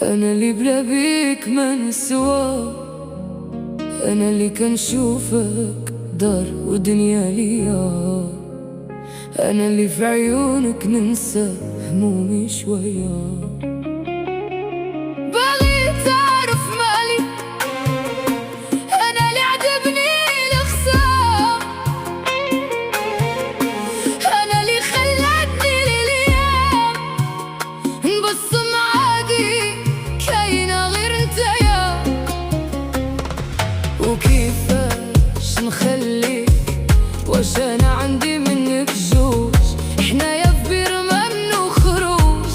أنا اللي بلا بيك ما نسوا، أنا اللي كنشوفك دار ودنيا ليا، أنا اللي في عيونك ننسى همومي شوية. باغي تعرف مالي، أنا اللي عجبني الخصام، أنا اللي خلتني لليوم نبصم عادي كاينة غير نتايا. وكيفاش نخليك واش أنا عندي منك جوج، حنايا في بير ما منو خروج.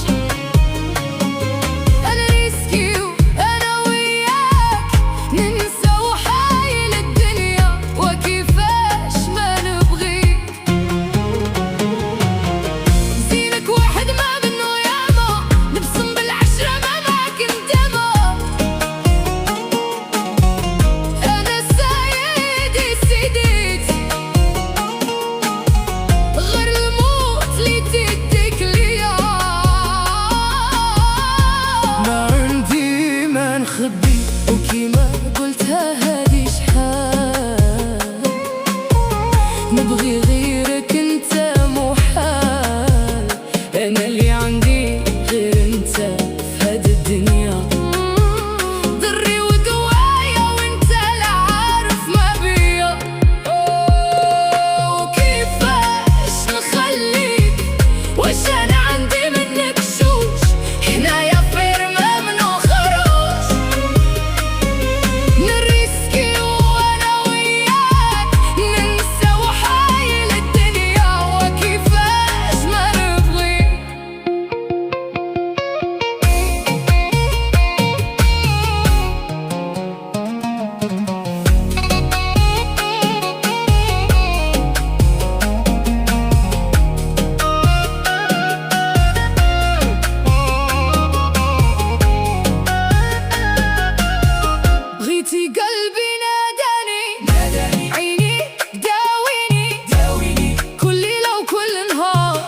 أنا ريسكي وأنا وياك ننسى وحايل الدنيا، وكيفاش ما نبغيك. زينك واحد ما منو ياما، نبصم بالعشرة ما معك ندما. أنا سيدي سيديت غير الموت اللي تديك ليا. ما عندي ما نخبي، وكيما قلتها هادي شحال نبغي غيرك انت محال. انا اللي عندي غير انت في هاد الدنيا، ضري ودوايا وانت لا عارف ما بيا. وكيفاش نخليك واش انا عندي منك جوج، حنايا فير ما منو خروج. نريسكي وانا وياك ننسى وحايل الدنيا، وكيفاش ما نبغيك. بغيتي قلبي ناداني، عيني داويني، كل ليلة وكل نهار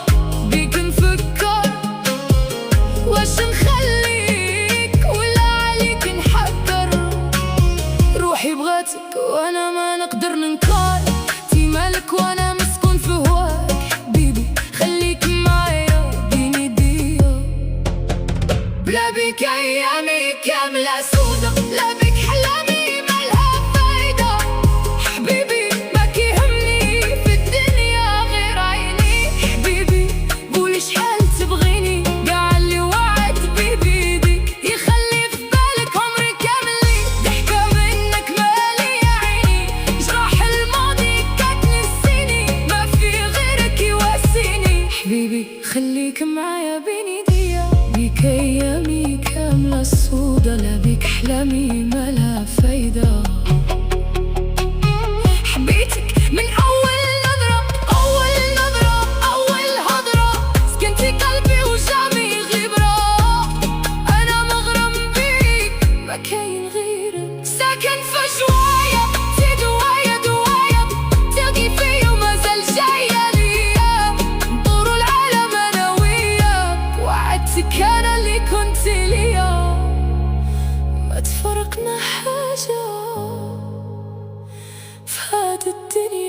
بيك نفكر. واش نخليك ولا عليك نحكر؟ روحي بغاتك وانا ما نقدر ننكر، تي مالك وانا مسكون في هواك. حبيبي خليك معايا بين ايديا، بلا بيك ايامي كاملة سودا، لا بيك احلامي مالها فايدة. حبيبي ما كيهمني في الدنيا غير عيني. حبيبي قولي شحال تبغيني، قاع اللي وعد بيه بيديك يخلي في بالك عمري كامل. ضحكة منك مالي يا عيني، جراح الماضي كتنسيني، ما في غيرك يواسيني. حبيبي خليك معايا بين ايديا، بيك ايامي كاملة سودا، لا بيك احلامي مالها فايدة. حبيتك من اول نظرة، اول هضرة، سكنتي قلبي وجامي غبرة. انا مغرم بيك ما كاين غيرك، ساكن في جوايا في دوايا تلقي فيا ومازال جاية ليا. ندورو العالم انا وياك، وعدتك انا اللي كنت ليا. ما تفرقنا حاجة في هاد الدنيا.